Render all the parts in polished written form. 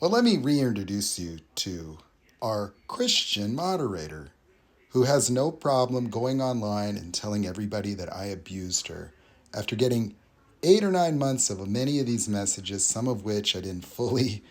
But let me reintroduce you to our Christian moderator, who has no problem going online and telling everybody that I abused her after getting 8 or 9 months of many of these messages, some of which I didn't fully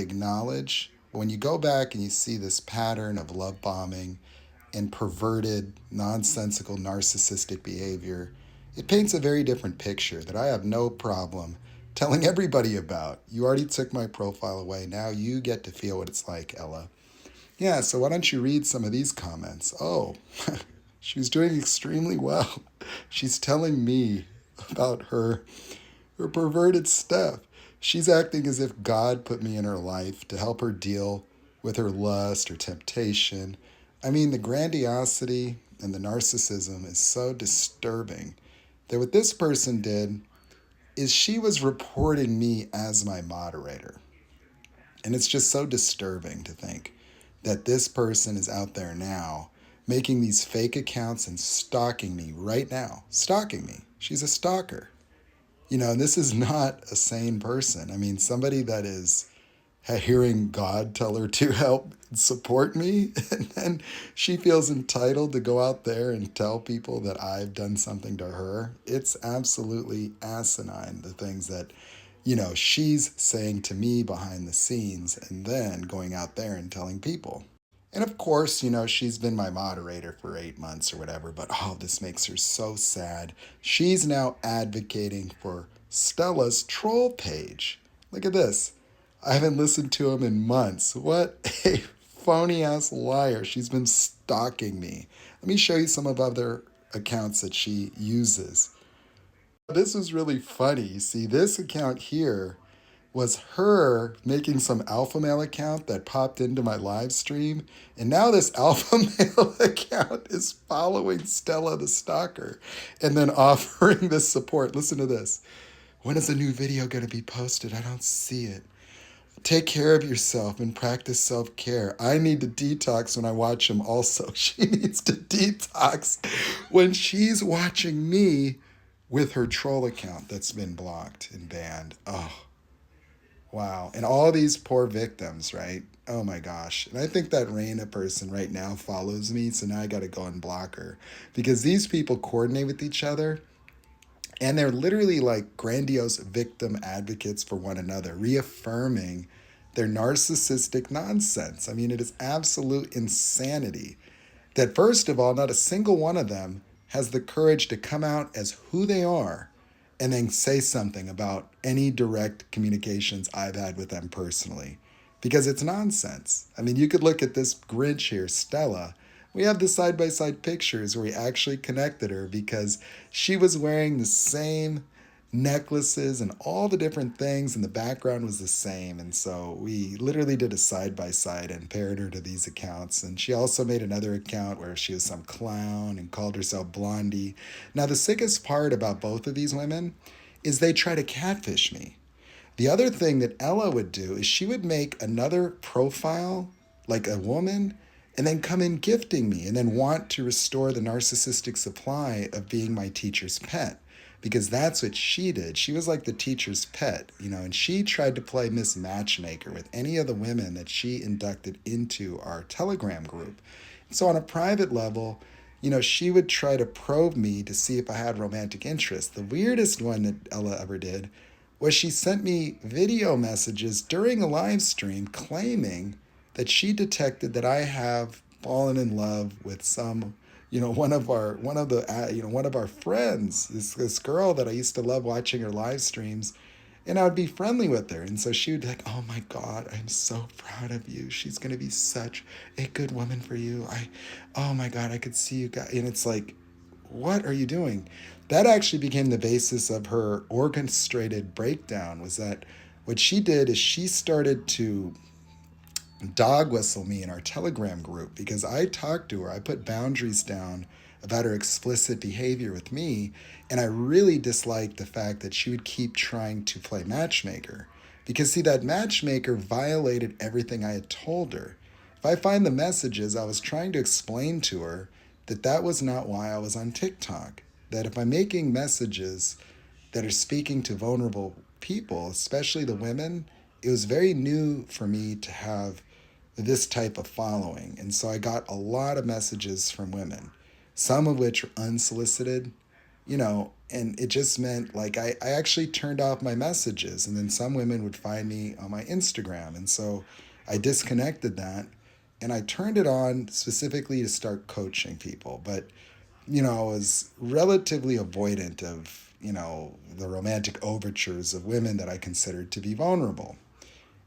acknowledge. When you go back and you see this pattern of love bombing and perverted, nonsensical, narcissistic behavior, it paints a very different picture that I have no problem telling everybody about. You already took my profile away. Now you get to feel what it's like, Ella. Yeah, so why don't you read some of these comments? Oh, she's doing extremely well. She's telling me about her perverted stuff. She's acting as if God put me in her life to help her deal with her lust or temptation. I mean, the grandiosity and the narcissism is so disturbing that what this person did is she was reporting me as my moderator. And it's just so disturbing to think that this person is out there now making these fake accounts and stalking me right now. Stalking me. She's a stalker. And this is not a sane person. I mean, somebody that is hearing God tell her to help support me, and then she feels entitled to go out there and tell people that I've done something to her. It's absolutely asinine, the things that, she's saying to me behind the scenes and then going out there and telling people. And of course, she's been my moderator for 8 months or whatever, but oh, this makes her so sad. She's now advocating for Stella's troll page. Look at this. I haven't listened to him in months. What a phony ass liar. She's been stalking me. Let me show you some of other accounts that she uses. This was really funny. You see, this account here was her making some alpha male account that popped into my live stream. And now this alpha male account is following Stella the stalker and then offering this support. Listen to this. When is a new video going to be posted? I don't see it. Take care of yourself and practice self-care. I need to detox when I watch him also. She needs to detox when she's watching me with her troll account that's been blocked and banned. Oh, wow. And all these poor victims, right? Oh my gosh. And I think that Raina person right now follows me, so now I got to go and block her because these people coordinate with each other and they're literally like grandiose victim advocates for one another, reaffirming their narcissistic nonsense. I mean, it is absolute insanity that, first of all, not a single one of them has the courage to come out as who they are and then say something about any direct communications I've had with them personally. Because it's nonsense. I mean, you could look at this Grinch here, Stella. We have the side by side pictures where we actually connected her because she was wearing the same necklaces and all the different things, and the background was the same. And so we literally did a side by side and paired her to these accounts. And she also made another account where she was some clown and called herself Blondie. Now, the sickest part about both of these women is they try to catfish me. The other thing that Ella would do is she would make another profile, like a woman, and then come in gifting me and then want to restore the narcissistic supply of being my teacher's pet. Because that's what she did. She was like the teacher's pet, and she tried to play Miss Matchmaker with any of the women that she inducted into our Telegram group. So on a private level, she would try to probe me to see if I had romantic interest. The weirdest one that Ella ever did was she sent me video messages during a live stream claiming that she detected that I have fallen in love with some, one of our friends, this girl that I used to love watching her live streams, and I would be friendly with her. And so she would be like, "Oh my God, I'm so proud of you. She's gonna be such a good woman for you. Oh my God, I could see you guys." And it's like, what are you doing? That actually became the basis of her orchestrated breakdown. Was that what she did is she started to dog whistle me in our Telegram group because I talked to her. I put boundaries down about her explicit behavior with me, and I really disliked the fact that she would keep trying to play matchmaker. Because, see, that matchmaker violated everything I had told her. If I find the messages, I was trying to explain to her that that was not why I was on TikTok. That if I'm making messages that are speaking to vulnerable people, especially the women, it was very new for me to have this type of following. And so I got a lot of messages from women, some of which were unsolicited, and it just meant like I actually turned off my messages. And then some women would find me on my Instagram. And so I disconnected that and I turned it on specifically to start coaching people. But, I was relatively avoidant of, the romantic overtures of women that I considered to be vulnerable.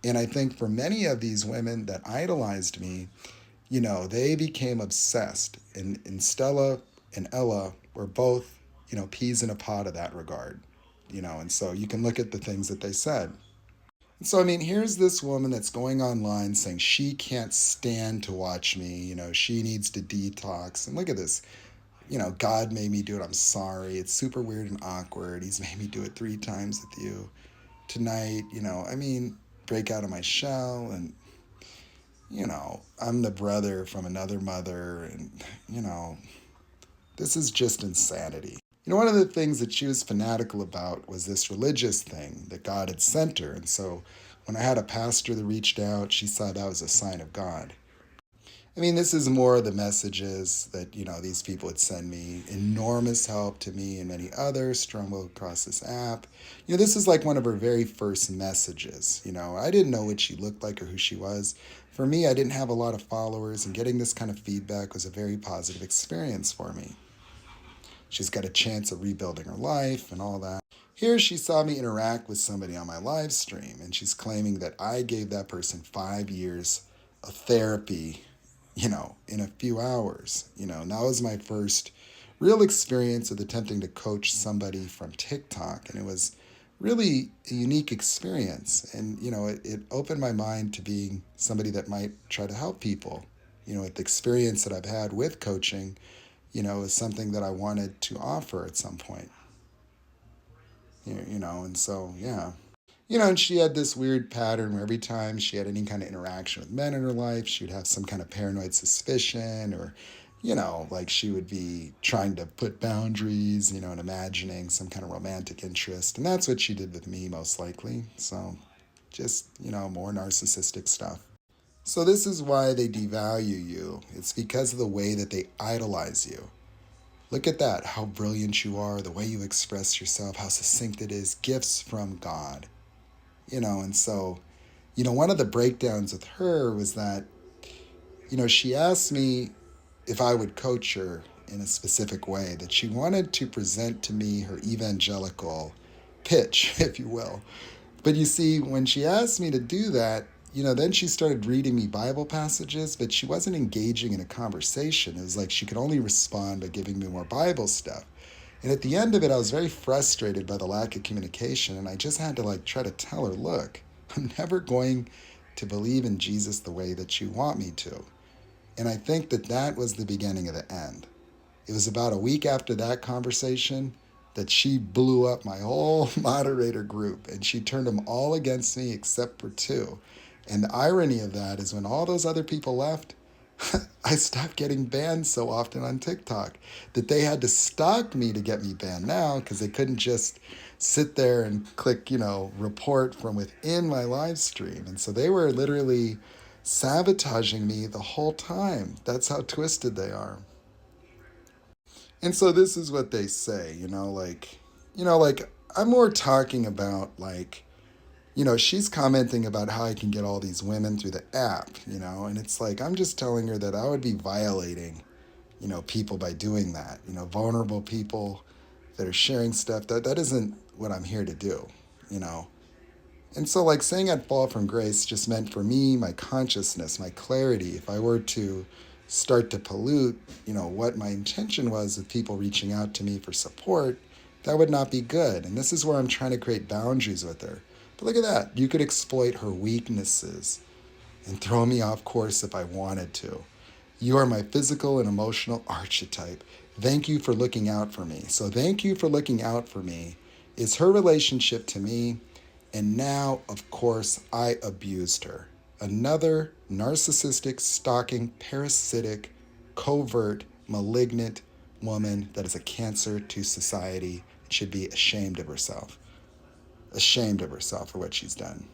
And I think for many of these women that idolized me, they became obsessed. And Stella and Ella were both, peas in a pod of that regard, and so you can look at the things that they said. And so, I mean, here's this woman that's going online saying she can't stand to watch me, she needs to detox. And look at this, God made me do it. I'm sorry. It's super weird and awkward. He's made me do it 3 times with you tonight, I mean, break out of my shell. And I'm the brother from another mother, and you know, this is just insanity. One of the things that she was fanatical about was this religious thing that God had sent her. And so when I had a pastor that reached out, she saw that was a sign of God. I mean, this is more of the messages that, these people would send me. Enormous help to me and many others stumbled across this app. This is like one of her very first messages. I didn't know what she looked like or who she was. For me, I didn't have a lot of followers, and getting this kind of feedback was a very positive experience for me. She's got a chance of rebuilding her life and all that. Here she saw me interact with somebody on my live stream, and she's claiming that I gave that person 5 years of therapy, in a few hours. And that was my first real experience with attempting to coach somebody from TikTok. And it was really a unique experience. And, it opened my mind to being somebody that might try to help people. With the experience that I've had with coaching, is something that I wanted to offer at some point. And so, yeah. And she had this weird pattern where every time she had any kind of interaction with men in her life, she would have some kind of paranoid suspicion, or, like she would be trying to put boundaries, and imagining some kind of romantic interest. And that's what she did with me, most likely. So just, more narcissistic stuff. So this is why they devalue you. It's because of the way that they idolize you. Look at that, how brilliant you are, the way you express yourself, how succinct it is, gifts from God. And so, one of the breakdowns with her was that, she asked me if I would coach her in a specific way, that she wanted to present to me her evangelical pitch, if you will. But you see, when she asked me to do that, then she started reading me Bible passages, but she wasn't engaging in a conversation. It was like she could only respond by giving me more Bible stuff. And at the end of it, I was very frustrated by the lack of communication. And I just had to try to tell her, look, I'm never going to believe in Jesus the way that you want me to. And I think that that was the beginning of the end. It was about a week after that conversation that she blew up my whole moderator group, and she turned them all against me except for 2. And the irony of that is when all those other people left, I stopped getting banned so often on TikTok that they had to stalk me to get me banned now, because they couldn't just sit there and click, report from within my live stream. And so they were literally sabotaging me the whole time. That's how twisted they are. And so this is what they say, I'm more talking about she's commenting about how I can get all these women through the app, and it's like, I'm just telling her that I would be violating, people by doing that, vulnerable people that are sharing stuff. That isn't what I'm here to do, And so saying I'd fall from grace just meant for me, my consciousness, my clarity, if I were to start to pollute, what my intention was with people reaching out to me for support, that would not be good. And this is where I'm trying to create boundaries with her. But look at that. You could exploit her weaknesses and throw me off course if I wanted to. You are my physical and emotional archetype. Thank you for looking out for me. So thank you for looking out for me is her relationship to me. And now, of course, I abused her. Another narcissistic, stalking, parasitic, covert, malignant woman that is a cancer to society and should be ashamed of herself. Ashamed of herself for what she's done.